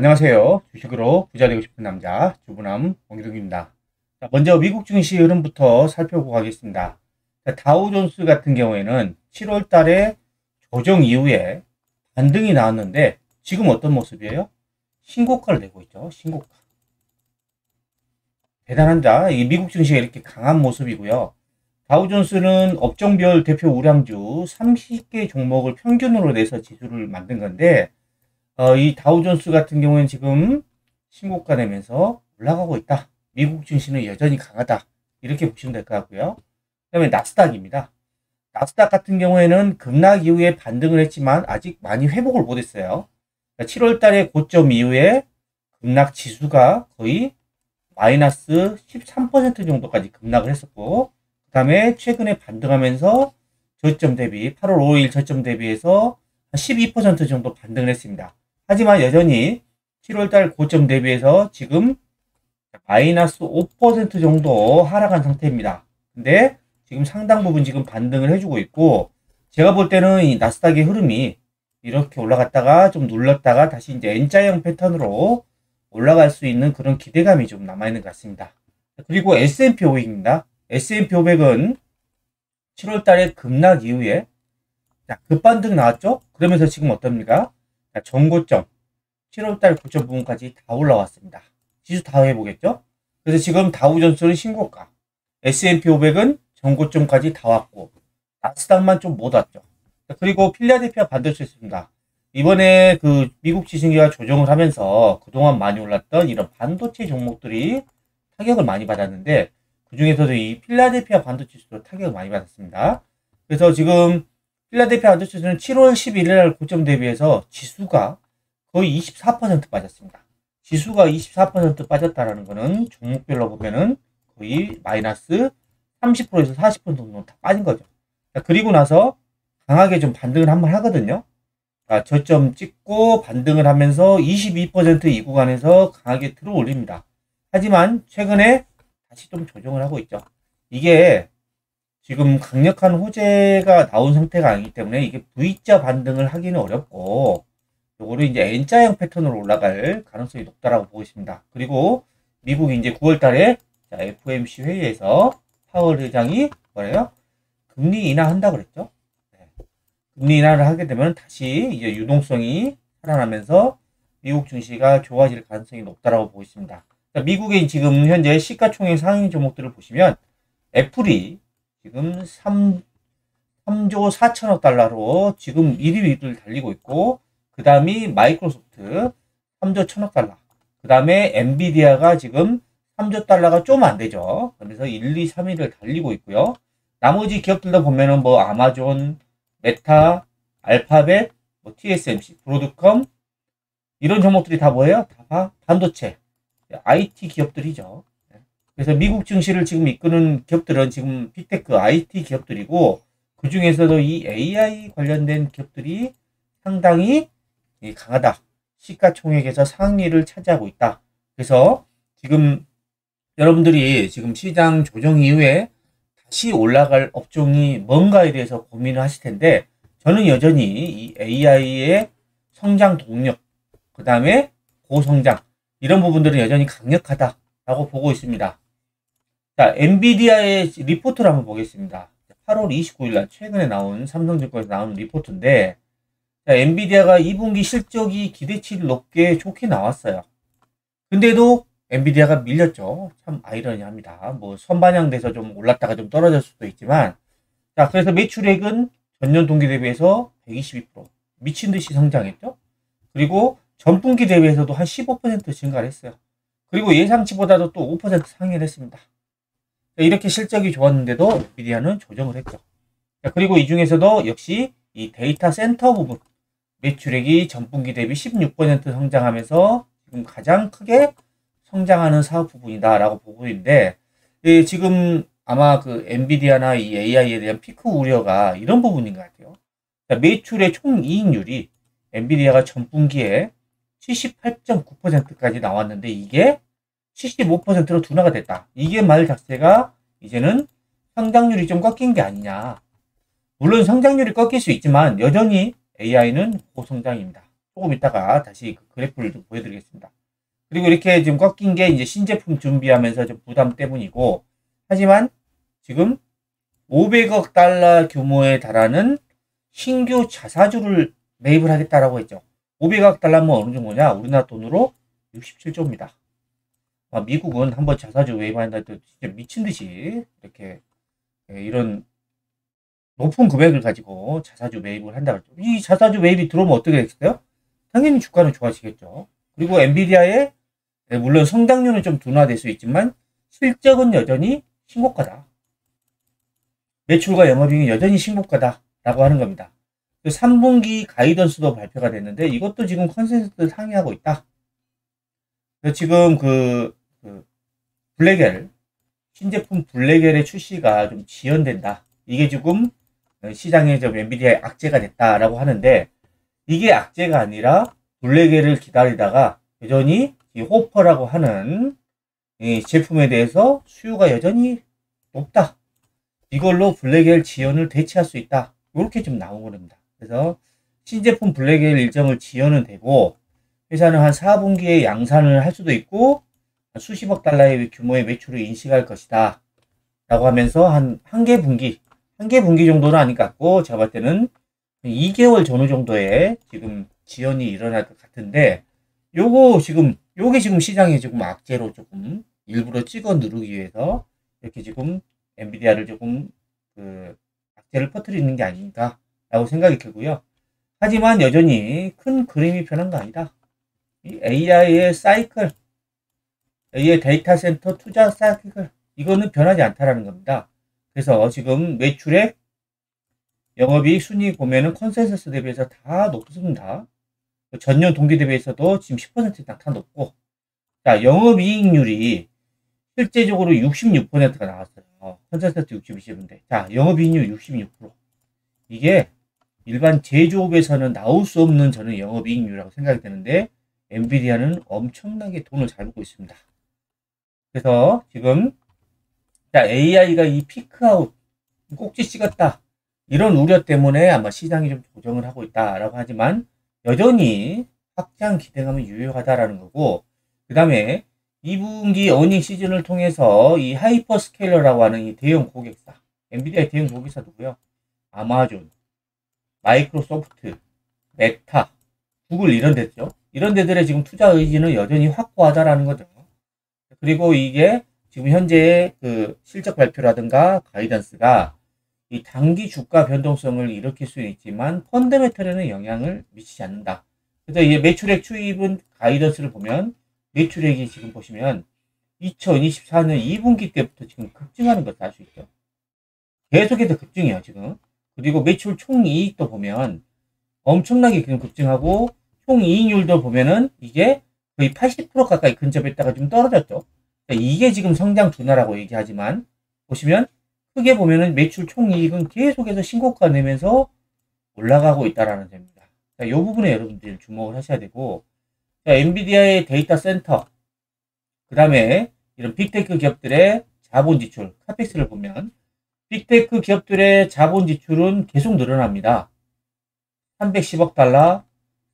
안녕하세요. 주식으로 부자 되고 싶은 남자 주부남 원기동입니다. 먼저 미국 증시 흐름부터 살펴보고 가겠습니다. 다우존스 같은 경우에는 7월 달에 조정 이후에 반등이 나왔는데 지금 어떤 모습이에요? 신고가를 내고 있죠. 신고가. 대단합니다. 이 미국 증시가 이렇게 강한 모습이고요. 다우존스는 업종별 대표 우량주 30개 종목을 평균으로 내서 지수를 만든 건데 이 다우존스 같은 경우에는 지금 신고가 내면서 올라가고 있다. 미국 증시는 여전히 강하다. 이렇게 보시면 될 것 같고요. 그 다음에 나스닥입니다. 나스닥 같은 경우에는 급락 이후에 반등을 했지만 아직 많이 회복을 못했어요. 7월 달에 고점 이후에 급락 지수가 거의 마이너스 13% 정도까지 급락을 했었고, 그 다음에 최근에 반등하면서 저점 대비 8월 5일 저점 대비해서 12% 정도 반등을 했습니다. 하지만 여전히 7월달 고점 대비해서 지금 마이너스 5% 정도 하락한 상태입니다. 근데 지금 상당 부분 지금 반등을 해주고 있고, 제가 볼 때는 이 나스닥의 흐름이 이렇게 올라갔다가 좀 눌렀다가 다시 이제 N자형 패턴으로 올라갈 수 있는 그런 기대감이 좀 남아있는 것 같습니다. 그리고 S&P 500입니다. S&P 500은 7월 달에 급락 이후에 급반등 나왔죠? 그러면서 지금 어떻습니까? 전고점 7월 달 고점 부분까지 다 올라왔습니다. 지수 다 해보겠죠? 그래서 지금 다우존스는 신고가, S&P 500은 전고점까지 다 왔고 나스닥만 좀 못 왔죠. 그리고 필라델피아 반도체 있습니다. 이번에 그 미국 지수가 조정을 하면서 그동안 많이 올랐던 이런 반도체 종목들이 타격을 많이 받았는데 그 중에서도 이 필라델피아 반도체도 타격을 많이 받았습니다. 그래서 지금 필라델피아 반도체는 7월 11일 날 고점 대비해서 지수가 거의 24% 빠졌습니다. 지수가 24% 빠졌다라는 거는 종목별로 보면은 거의 마이너스 30%에서 40% 정도 다 빠진 거죠. 그리고 나서 강하게 좀 반등을 한번 하거든요. 저점 찍고 반등을 하면서 22% 이 구간에서 강하게 들어 올립니다. 하지만 최근에 다시 좀 조정을 하고 있죠. 이게 지금 강력한 호재가 나온 상태가 아니기 때문에 이게 V자 반등을 하기는 어렵고, 요거를 이제 N자형 패턴으로 올라갈 가능성이 높다라고 보고 있습니다. 그리고 미국이 이제 9월 달에 FOMC 회의에서 파월 의장이 뭐래요? 금리 인하한다고 그랬죠. 금리 인하를 하게 되면 다시 이제 유동성이 살아나면서 미국 증시가 좋아질 가능성이 높다라고 보고 있습니다. 미국의 지금 현재 시가총액 상위 종목들을 보시면 애플이 지금 3조 4천억 달러로 지금 1위를 달리고 있고, 그 다음이 마이크로소프트 3조 1천억 달러, 그 다음에 엔비디아가 지금 3조 달러가 좀 안 되죠. 그래서 1, 2, 3위를 달리고 있고요. 나머지 기업들도 보면은 뭐 아마존, 메타, 알파벳, 뭐 TSMC, 브로드컴 이런 종목들이 다 뭐예요? 다 반도체, IT 기업들이죠. 그래서 미국 증시를 지금 이끄는 기업들은 지금 빅테크, IT 기업들이고, 그 중에서도 이 AI 관련된 기업들이 상당히 강하다. 시가총액에서 상위를 차지하고 있다. 그래서 지금 여러분들이 지금 시장 조정 이후에 다시 올라갈 업종이 뭔가에 대해서 고민을 하실 텐데, 저는 여전히 이 AI의 성장 동력, 그 다음에 고성장, 이런 부분들은 여전히 강력하다라고 보고 있습니다. 자, 엔비디아의 리포트를 한번 보겠습니다. 8월 29일 날 최근에 나온 삼성증권에서 나온 리포트인데, 자, 엔비디아가 2분기 실적이 기대치를 높게 좋게 나왔어요. 근데도 엔비디아가 밀렸죠. 참 아이러니합니다. 뭐 선반영돼서 좀 올랐다가 좀 떨어질 수도 있지만, 자, 그래서 매출액은 전년 동기 대비해서 122% 미친 듯이 성장했죠. 그리고 전분기 대비해서도 한 15% 증가를 했어요. 그리고 예상치보다도 또 5% 상회를 했습니다. 이렇게 실적이 좋았는데도 엔비디아는 조정을 했죠. 그리고 이 중에서도 역시 이 데이터 센터 부분 매출액이 전분기 대비 16% 성장하면서 지금 가장 크게 성장하는 사업 부분이다라고 보고 있는데, 지금 아마 그 엔비디아나 이 AI에 대한 피크 우려가 이런 부분인 것 같아요. 매출의 총이익률이 엔비디아가 전분기에 78.9%까지 나왔는데 이게 75%로 둔화가 됐다. 이게 말 자체가 이제는 성장률이 좀 꺾인 게 아니냐. 물론 성장률이 꺾일 수 있지만 여전히 AI는 고성장입니다. 조금 이따가 다시 그 그래프를 좀 보여드리겠습니다. 그리고 이렇게 지금 꺾인 게 이제 신제품 준비하면서 좀 부담 때문이고, 하지만 지금 500억 달러 규모에 달하는 신규 자사주를 매입을 하겠다라고 했죠. 500억 달러면 어느 정도냐? 우리나라 돈으로 67조입니다. 미국은 한번 자사주 매입한다 해도 진짜 미친 듯이 이렇게 이런 높은 금액을 가지고 자사주 매입을 한다 그랬죠. 이 자사주 매입이 들어오면 어떻게 되겠어요? 당연히 주가는 좋아지겠죠. 그리고 엔비디아의 물론 성장률은 좀 둔화될 수 있지만 실적은 여전히 신고가다. 매출과 영업이익이 여전히 신고가다라고 하는 겁니다. 3분기 가이던스도 발표가 됐는데 이것도 지금 컨센서스를 상회하고 있다. 지금 블랙엘 신제품 블랙엘의 출시가 좀 지연된다. 이게 지금 시장에 좀 엔비디아의 악재가 됐다라고 하는데, 이게 악재가 아니라 블랙엘을 기다리다가 여전히 이 호퍼라고 하는 이 제품에 대해서 수요가 여전히 높다. 이걸로 블랙엘 지연을 대체할 수 있다. 이렇게 좀 나온 겁니다. 그래서 신제품 블랙엘 일정을 지연은 되고, 회사는 한 4분기에 양산을 할 수도 있고 수십억 달러의 규모의 매출을 인식할 것이다 라고 하면서 한 개 분기 정도는 아닌 것 같고, 제가 볼 때는 2개월 전후 정도에 지금 지연이 일어날 것 같은데, 요게 지금 시장에 지금 악재로 조금 일부러 찍어 누르기 위해서 이렇게 지금 엔비디아를 조금 악재를 퍼뜨리는 게 아닌가 라고 생각이 들고요. 하지만 여전히 큰 그림이 변한 거 아니다. 이 AI의 사이클, AI 데이터 센터 투자 사이클, 이거는 변하지 않다라는 겁니다. 그래서 지금 매출액, 영업이익, 순이익 보면은 컨센서스 대비해서 다 높습니다. 전년 동기 대비해서도 지금 10% 이상 다 높고, 자, 영업이익률이 실제적으로 66%가 나왔어요. 컨센서스 62%인데, 자, 영업이익률 66%. 이게 일반 제조업에서는 나올 수 없는 저는 영업이익률이라고 생각이 되는데, 엔비디아는 엄청나게 돈을 잘 벌고 있습니다. 그래서 지금 자, AI가 이 피크아웃 꼭지 찍었다, 이런 우려 때문에 아마 시장이 좀 조정을 하고 있다라고 하지만 여전히 확장 기대감은 유효하다라는 거고, 그 다음에 2분기 어닝 시즌을 통해서 이 하이퍼스케일러라고 하는 이 대형 고객사, 엔비디아의 대형 고객사 누구요? 아마존, 마이크로소프트, 메타, 구글 이런 데죠. 이런 데들의 지금 투자 의지는 여전히 확고하다라는 거죠. 그리고 이게 지금 현재의 그 실적 발표라든가 가이던스가 이 단기 주가 변동성을 일으킬 수는 있지만 펀더멘털에는 영향을 미치지 않는다. 그래서 이 매출액 추입은 가이던스를 보면 매출액이 지금 보시면 2024년 2분기 때부터 지금 급증하는 것을 알 수 있죠. 계속해서 급증이에요, 지금. 그리고 매출 총이익도 보면 엄청나게 지금 급증하고, 총이익률도 보면은 이게 거의 80% 가까이 근접했다가 좀 떨어졌죠. 그러니까 이게 지금 성장 둔화라고 얘기하지만, 보시면 크게 보면은 매출 총이익은 계속해서 신고가 내면서 올라가고 있다라는 점입니다. 자, 이 부분에 여러분들이 주목을 하셔야 되고, 자, 엔비디아의 데이터 센터, 그 다음에 이런 빅테크 기업들의 자본 지출, 카펙스를 보면 빅테크 기업들의 자본 지출은 계속 늘어납니다. 310억 달러,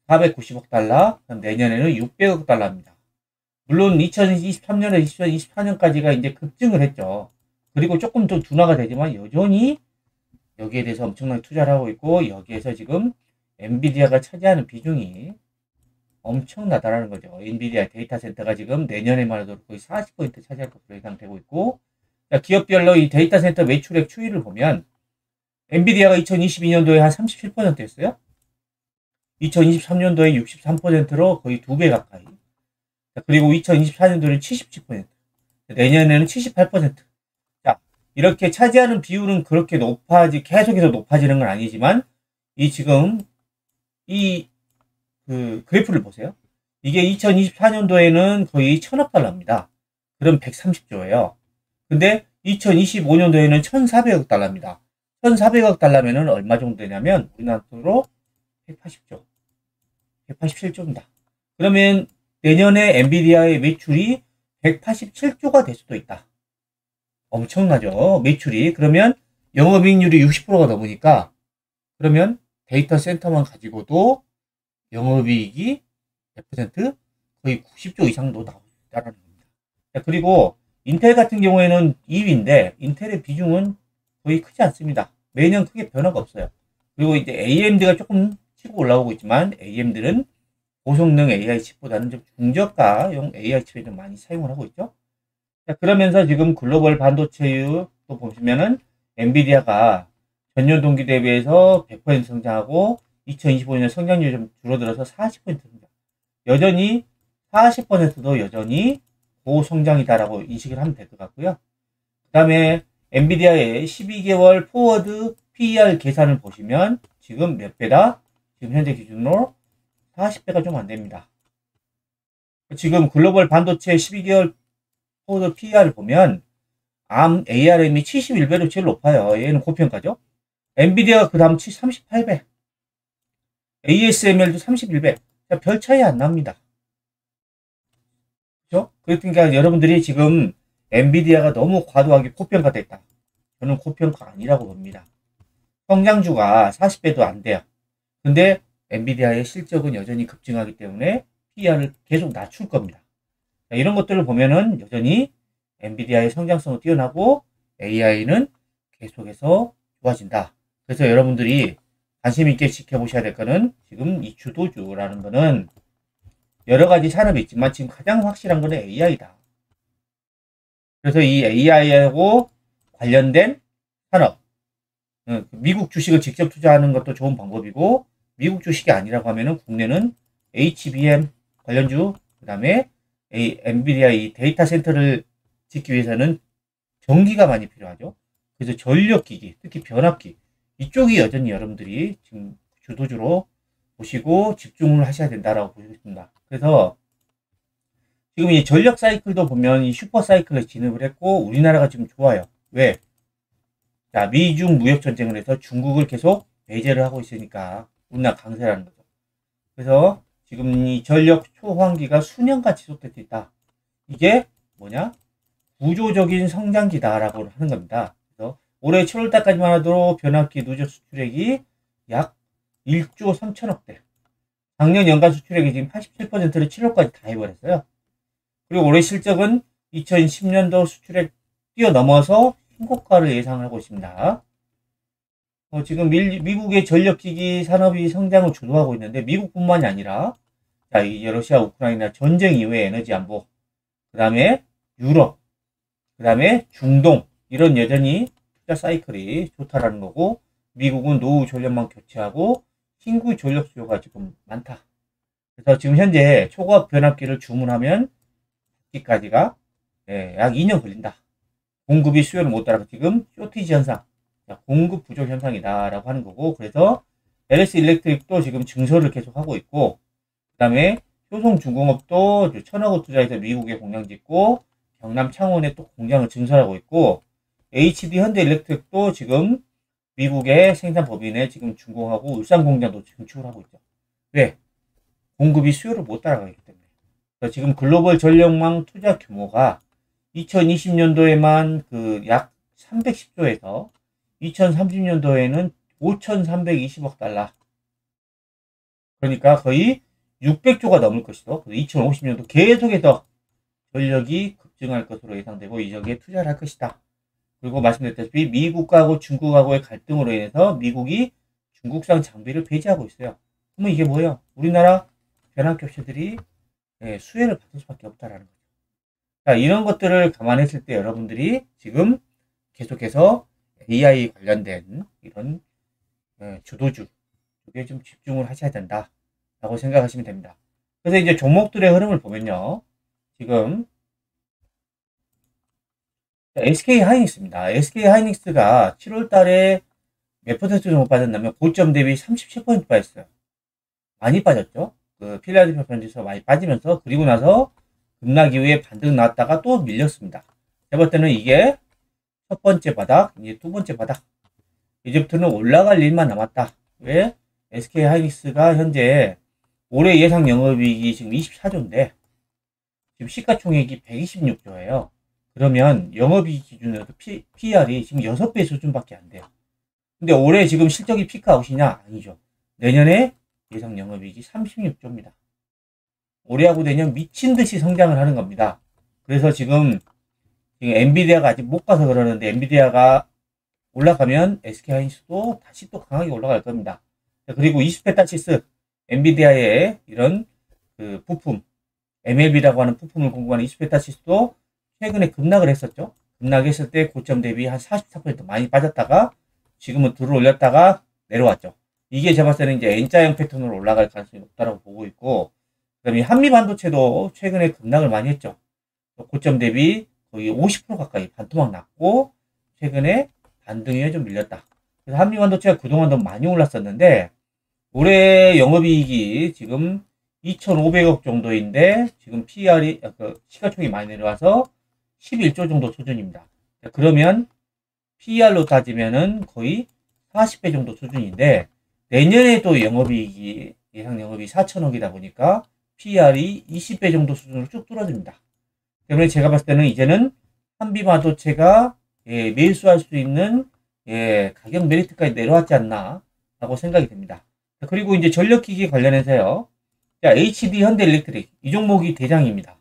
490억 달러, 내년에는 600억 달러입니다. 물론 2023년에 2024년까지가 이제 급증을 했죠. 그리고 조금 더 둔화가 되지만 여전히 여기에 대해서 엄청나게 투자를 하고 있고, 여기에서 지금 엔비디아가 차지하는 비중이 엄청나다라는 거죠. 엔비디아 데이터 센터가 지금 내년에만 해도 거의 40% 차지할 것으로 예상되고 있고, 기업별로 이 데이터 센터 매출액 추이를 보면 엔비디아가 2022년도에 한 37%였어요. 2023년도에 63%로 거의 2배 가까이. 그리고 2024년도에는 77%, 내년에는 78%. 자, 이렇게 차지하는 비율은 그렇게 계속해서 높아지는 건 아니지만, 이 지금 이 그래프를 보세요. 이게 2024년도에는 거의 1000억 달러입니다. 그럼 130조예요. 근데 2025년도에는 1400억 달러입니다. 1400억 달러면은 얼마 정도 되냐면 우리나라 돈으로 180조, 187조입니다. 그러면 내년에 엔비디아의 매출이 187조가 될 수도 있다. 엄청나죠, 매출이. 그러면 영업이익률이 60%가 넘으니까, 그러면 데이터 센터만 가지고도 영업이익이 몇 퍼센트? 거의 90조 이상도 나온다는 겁니다. 자, 그리고 인텔 같은 경우에는 2위인데 인텔의 비중은 거의 크지 않습니다. 매년 크게 변화가 없어요. 그리고 이제 AMD가 조금 치고 올라오고 있지만 AMD는 고성능 AI 칩보다는 좀 중저가용 AI 칩을 좀 많이 사용을 하고 있죠. 자, 그러면서 지금 글로벌 반도체율 또 보시면은 엔비디아가 전년 동기 대비해서 100% 성장하고 2025년 성장률이 좀 줄어들어서 40% 성장. 여전히 40%도 여전히 고성장이다라고 인식을 하면 될 것 같고요. 그 다음에 엔비디아의 12개월 포워드 PER 계산을 보시면 지금 몇 배다? 지금 현재 기준으로 40배가 좀 안 됩니다. 지금 글로벌 반도체 12개월 포워드 PER을 보면 ARM이 71배로 제일 높아요. 얘는 고평가죠. 엔비디아가 그 다음 38배. ASML도 31배. 별 차이 안 납니다. 그죠? 그러니까 여러분들이 지금 엔비디아가 너무 과도하게 고평가됐다. 저는 고평가 아니라고 봅니다. 성장주가 40배도 안 돼요. 근데 엔비디아의 실적은 여전히 급증하기 때문에 PER을 계속 낮출 겁니다. 이런 것들을 보면은 여전히 엔비디아의 성장성은 뛰어나고 AI는 계속해서 좋아진다. 그래서 여러분들이 관심 있게 지켜보셔야 될 거는 지금 이 주도주라는 거는 여러 가지 산업이 있지만 지금 가장 확실한 거는 AI다. 그래서 이 AI하고 관련된 산업, 미국 주식을 직접 투자하는 것도 좋은 방법이고 미국 주식이 아니라고 하면은 국내는 HBM 관련주, 그 다음에 엔비디아 이 데이터 센터를 짓기 위해서는 전기가 많이 필요하죠. 그래서 전력기기, 특히 변압기 이쪽이 여전히 여러분들이 지금 주도주로 보시고 집중을 하셔야 된다라고 보시겠습니다. 그래서 지금 이 전력 사이클도 보면 이 슈퍼 사이클에 진입을 했고 우리나라가 지금 좋아요. 왜? 자, 미중 무역 전쟁을 해서 중국을 계속 배제를 하고 있으니까 우리나라 강세라는 거죠. 그래서 지금 이 전력 초황기가 수년간 지속될 수 있다. 이게 뭐냐? 구조적인 성장기다라고 하는 겁니다. 그래서 올해 7월달까지만 하더라도 변압기 누적 수출액이 약 1조 3천억대. 작년 연간 수출액이 지금 87%를 7월까지 다 해버렸어요. 그리고 올해 실적은 2010년도 수출액 뛰어넘어서 신고가를 예상하고 있습니다. 지금 미국의 전력기기 산업이 성장을 주도하고 있는데 미국뿐만이 아니라 자, 이 러시아 우크라이나 전쟁 이후의 에너지 안보, 그 다음에 유럽, 그 다음에 중동 이런 여전히 투자 사이클이 좋다라는 거고 미국은 노후 전력망 교체하고 신규 전력 수요가 지금 많다. 그래서 지금 현재 초고압 변압기를 주문하면 받기까지가 약 2년 걸린다. 공급이 수요를 못 따라서 지금 쇼티지 현상, 공급 부족 현상이다라고 하는 거고 그래서 LS 일렉트릭도 지금 증설을 계속하고 있고 그 다음에 효성중공업도 1,000억 투자해서 미국에 공장 짓고 경남 창원에 또 공장을 증설하고 있고 HD 현대일렉트릭도 지금 미국의 생산 법인에 지금 준공하고 울산 공장도 증축을 하고 있죠. 왜? 공급이 수요를 못 따라가기 때문에. 그래서 지금 글로벌 전력망 투자 규모가 2020년도에만 그 약 310조에서 2030년도에는 5,320억 달러. 그러니까 거의 600조가 넘을 것이고 2050년도 계속해서 전력이 급증할 것으로 예상되고 이적에 투자를 할 것이다. 그리고 말씀드렸다시피 미국하고 중국하고의 갈등으로 인해서 미국이 중국산 장비를 배제하고 있어요. 그러면 이게 뭐예요? 우리나라 변압기업체들이 수혜를 받을 수밖에 없다라는 거죠. 자, 이런 것들을 감안했을 때 여러분들이 지금 계속해서 AI 관련된 이런 주도주 쪽에 좀 집중을 하셔야 된다라고 생각하시면 됩니다. 그래서 이제 종목들의 흐름을 보면요. 지금 SK 하이닉스입니다. SK 하이닉스가 7월 달에 몇 퍼센트 정도 빠졌냐면 고점 대비 37% 빠졌어요. 많이 빠졌죠. 그 필라델피아 편지에서 많이 빠지면서 그리고 나서 급락 이후에 반등 나왔다가 또 밀렸습니다. 제가 볼 때는 이게 첫 번째 바닥, 이제 두 번째 바닥. 이제부터는 올라갈 일만 남았다. 왜? SK 하이닉스가 현재 올해 예상 영업이익이 지금 24조인데 지금 시가총액이 126조예요. 그러면 영업이익 기준으로 PER이 지금 6배 수준밖에 안 돼요. 근데 올해 지금 실적이 피크아웃이냐? 아니죠. 내년에 예상 영업이익이 36조입니다. 올해하고 내년 미친 듯이 성장을 하는 겁니다. 그래서 지금 엔비디아가 아직 못 가서 그러는데 엔비디아가 올라가면 SK하이닉스도 다시 또 강하게 올라갈 겁니다. 그리고 20페타치스 엔비디아의 이런 그 부품 MLB라고 하는 부품을 공급하는 20페타치스도 최근에 급락을 했었죠. 급락했을 때 고점 대비 한 44% 많이 빠졌다가 지금은 들어 올렸다가 내려왔죠. 이게 제가 봤을 때는 이제 N자형 패턴으로 올라갈 가능성이 높다고 보고 있고, 그다음에 한미 반도체도 최근에 급락을 많이 했죠. 고점 대비 거의 50% 가까이 반토막 났고 최근에 반등에 좀 밀렸다. 그래서 한미 반도체가 그동안 더 많이 올랐었는데 올해 영업이익이 지금 2,500억 정도인데 지금 PR이 시가총액이 많이 내려와서 11조 정도 수준입니다. 그러면 PER로 따지면은 거의 40배 정도 수준인데 내년에도 영업이익이 예상 영업이 4천억이다 보니까 PER이 20배 정도 수준으로 쭉 뚫어집니다. 때문에 제가 봤을 때는 이제는 한미반도체가 매수할 수 있는 가격 메리트까지 내려왔지 않나 라고 생각이 됩니다. 그리고 이제 전력기기 관련해서요. 자, HD 현대일렉트릭 이 종목이 대장입니다.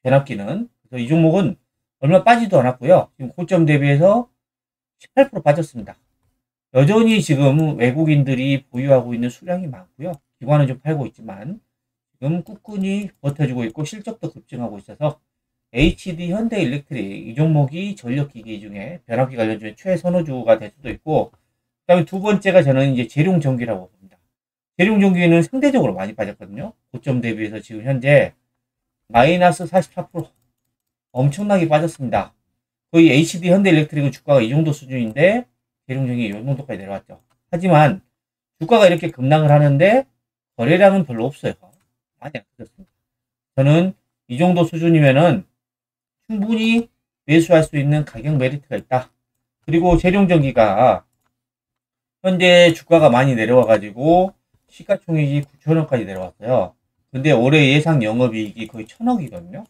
변압기는. 그래서 이 종목은 얼마 빠지도 않았고요. 지금 고점 대비해서 18% 빠졌습니다. 여전히 지금 외국인들이 보유하고 있는 수량이 많고요. 기관은 좀 팔고 있지만 지금 꿋꿋이 버텨주고 있고 실적도 급증하고 있어서 HD 현대일렉트릭 이 종목이 전력기기 중에 변압기 관련 중에 최선호주가 될 수도 있고, 그다음에 두 번째가 저는 이제 재룡전기라고 봅니다. 재룡전기는 상대적으로 많이 빠졌거든요. 고점 대비해서 지금 현재 마이너스 44% 엄청나게 빠졌습니다. 거의 HD 현대일렉트릭은 주가가 이 정도 수준인데 재룡전기 이 정도까지 내려왔죠. 하지만 주가가 이렇게 급락을 하는데 거래량은 별로 없어요. 많이 안 터졌습니다. 저는 이 정도 수준이면은 충분히 매수할 수 있는 가격 메리트가 있다. 그리고 재룡전기가 현재 주가가 많이 내려와 가지고 시가총액이 9천억까지 내려왔어요. 근데 올해 예상 영업이익이 거의 1,000억이거든요.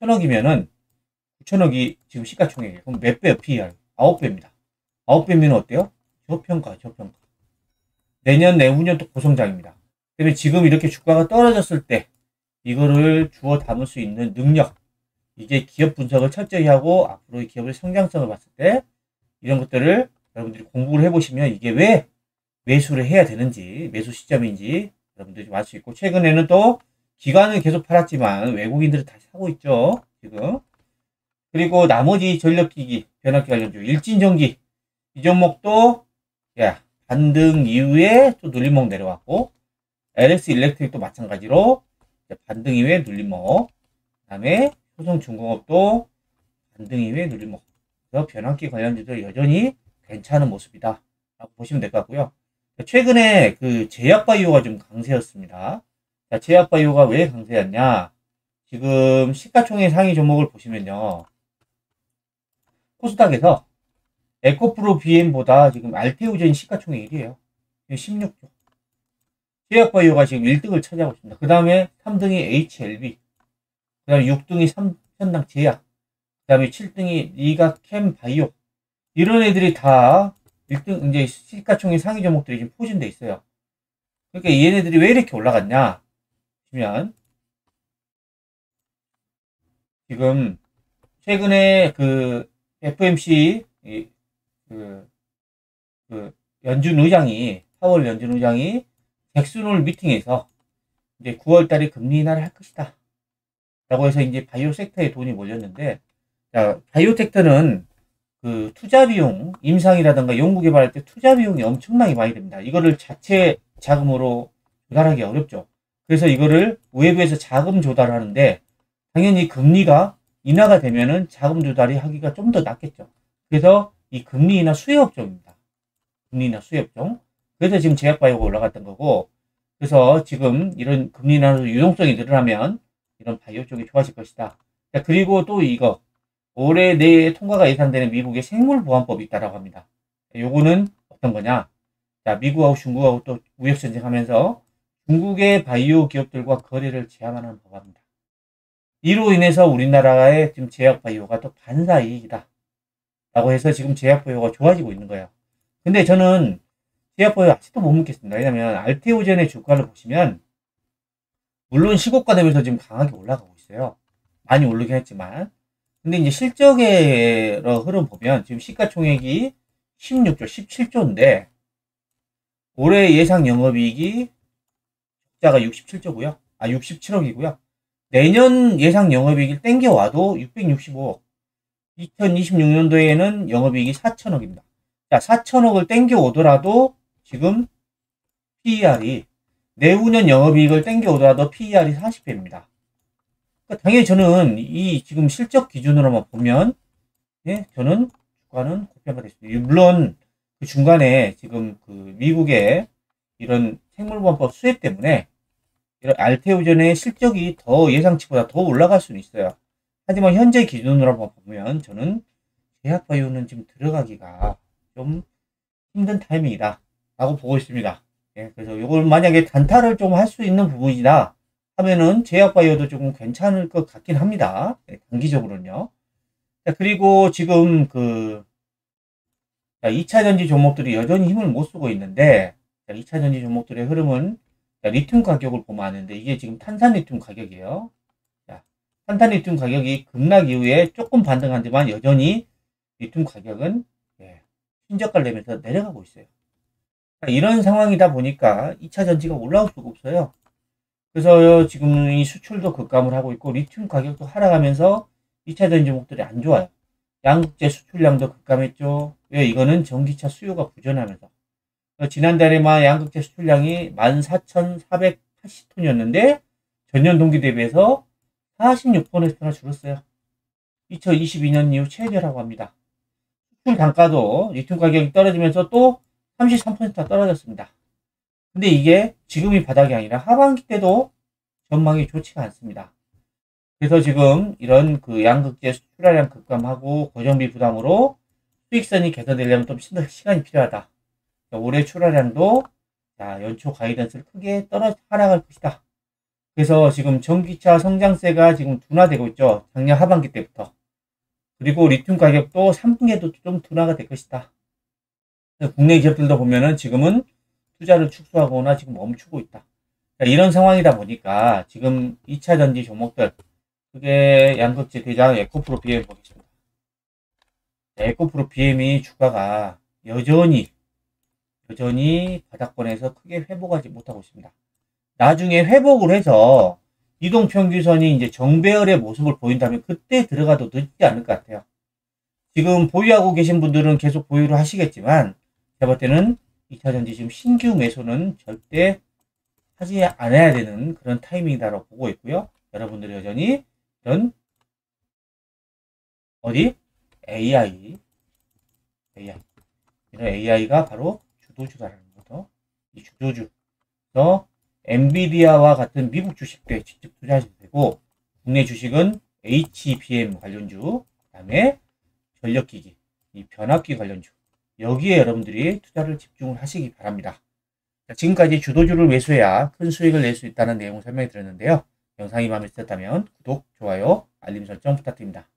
1,000억이면은 9천억이 지금 시가총액이에요. 그럼 몇 배요? PER 9배입니다. 9배면 어때요? 저평가. 내년 내후년 또 고성장입니다. 그러면 지금 이렇게 주가가 떨어졌을 때 이거를 주워 담을 수 있는 능력, 이게 기업 분석을 철저히 하고 앞으로의 기업의 성장성을 봤을 때 이런 것들을 여러분들이 공부를 해보시면 이게 왜 매수를 해야 되는지, 매수 시점인지 여러분들이 좀 알 수 있고, 최근에는 또 기관은 계속 팔았지만 외국인들은 다시 사고 있죠. 지금. 그리고 나머지 전력기기, 변압기 관련주, 일진전기 이 종목도 반등 이후에 또 눌림목 내려왔고, LS 일렉트릭도 마찬가지로 반등 이후에 눌림목, 그 다음에 효성중공업도 반등 이후에 눌림목. 그래서 변압기 관련주도 여전히 괜찮은 모습이다 라고 보시면 될 것 같고요. 최근에 그 제약바이오가 좀 강세였습니다. 자, 제약바이오가 왜 강세였냐? 지금 시가총액 상위 종목을 보시면요. 코스닥에서 에코프로 BM보다 지금 알테오젠 시가총액 1위에요. 16조. 제약바이오가 지금 1등을 차지하고 있습니다. 그 다음에 3등이 HLB, 그 다음에 6등이 삼천당 제약, 그 다음에 7등이 리가캠바이오. 이런 애들이 다 1등, 이제 시가총액 상위 종목들이 지금 포진돼 있어요. 그러니까 얘네들이 왜 이렇게 올라갔냐? 보시면, 지금, 최근에 그 FMC, 연준 의장이, 파월 연준 의장이 잭슨홀 미팅에서 이제 9월 달에 금리 인하를 할 것이다. 라고 해서 이제 바이오 섹터에 돈이 몰렸는데, 자, 바이오 섹터는 그 투자 비용, 임상이라든가 연구 개발할 때 투자 비용이 엄청나게 많이 듭니다. 이거를 자체 자금으로 조달하기 어렵죠. 그래서 이거를 외부에서 자금 조달하는데 당연히 금리가 인하가 되면은 자금 조달이 하기가 좀 더 낫겠죠. 그래서 이 금리 인하 수혜 업종입니다. 금리 인하 수혜 업종. 그래서 지금 제약바이오가 올라갔던 거고, 그래서 지금 이런 금리 인하로 유동성이 늘어나면 이런 바이오 쪽이 좋아질 것이다. 자, 그리고 또 이거 올해 내에 통과가 예상되는 미국의 생물보안법이 있다라고 합니다. 요거는 어떤 거냐? 자, 미국하고 중국하고 또 무역 전쟁하면서 중국의 바이오 기업들과 거래를 제한하는 법안입니다. 이로 인해서 우리나라의 지금 제약바이오가 또 반사이익이다 라고 해서 지금 제약바이오가 좋아지고 있는 거예요. 근데 저는 제약바이오 아직도 못 먹겠습니다. 왜냐면 알테오젠의 주가를 보시면 물론 시고가 대비해서 지금 강하게 올라가고 있어요. 많이 오르긴 했지만. 근데 이제 실적의 흐름 보면 지금 시가총액이 16조, 17조인데 올해 예상 영업이익이 적자가 67조고요. 67억이고요. 내년 예상 영업이익을 땡겨와도 665억. 2026년도에는 영업이익이 4천억입니다. 자, 4천억을 땡겨오더라도 지금 PER이 내후년 영업이익을 땡겨오더라도 PER이 40배입니다. 그러니까 당연히 저는 이 지금 실적 기준으로만 보면 예, 저는 주가는 고평가됐습니다. 물론 그 중간에 지금 그 미국의 이런 생물보험법 수혜 때문에 이런 알테오젠의 실적이 더 예상치보다 더 올라갈 수는 있어요. 하지만 현재 기준으로 보면 저는 제약바이오는 지금 들어가기가 좀 힘든 타이밍이다 라고 보고 있습니다. 예, 그래서 이걸 만약에 단타를 좀 할 수 있는 부분이다 하면은 제약바이오도 조금 괜찮을 것 같긴 합니다. 예, 단기적으로는요. 자, 그리고 지금 그 2차전지 종목들이 여전히 힘을 못 쓰고 있는데 2차전지 종목들의 흐름은 리튬 가격을 보면 아는데 이게 지금 탄산리튬 가격이에요. 자, 탄산리튬 가격이 급락 이후에 조금 반등하지만 여전히 리튬 가격은 신저가를 내면서 내려가고 있어요. 이런 상황이다 보니까 2차 전지가 올라올 수가 없어요. 그래서 지금 이 수출도 급감을 하고 있고 리튬 가격도 하락하면서 2차 전지 종목들이 안 좋아요. 양극재 수출량도 급감했죠. 왜? 이거는 전기차 수요가 부진하면서. 지난달에만 양극재 수출량이 14,480톤이었는데 전년 동기 대비해서 46%나 줄었어요. 2022년 이후 최저라고 합니다. 수출 단가도 리튬 가격이 떨어지면서 또 33%나 떨어졌습니다. 근데 이게 지금이 바닥이 아니라 하반기 때도 전망이 좋지가 않습니다. 그래서 지금 이런 그 양극재 수출하량 급감하고 고정비 부담으로 수익선이 개선되려면 좀 시간이 필요하다. 올해 출하량도 연초 가이던스를 크게 하락할 것이다. 그래서 지금 전기차 성장세가 지금 둔화되고 있죠. 작년 하반기 때부터. 그리고 리튬 가격도 3분기에도 좀 둔화가 될 것이다. 국내 기업들도 보면은 지금은 투자를 축소하거나 지금 멈추고 있다. 이런 상황이다 보니까 지금 2차 전지 종목들, 그게 양극재 대장 에코프로 BM 보겠습니다. 에코프로 BM이 주가가 여전히 바닥권에서 크게 회복하지 못하고 있습니다. 나중에 회복을 해서 이동평균선이 이제 정배열의 모습을 보인다면 그때 들어가도 늦지 않을 것 같아요. 지금 보유하고 계신 분들은 계속 보유를 하시겠지만 제가 볼 때는 2차전지 지금 신규 매수는 절대 하지 않아야 되는 그런 타이밍이다라고 보고 있고요. 여러분들이 여전히 이런 AI 이런 AI가 바로 주도주다라는 거죠. 이 주도주에서 엔비디아와 같은 미국 주식에 직접 투자하셔도 되고 국내 주식은 HBM 관련주, 그 다음에 전력기기, 이 변압기 관련주 여기에 여러분들이 투자를 집중을 하시기 바랍니다. 자, 지금까지 주도주를 매수해야 큰 수익을 낼 수 있다는 내용을 설명해 드렸는데요. 영상이 마음에 드셨다면 구독, 좋아요, 알림 설정 부탁드립니다.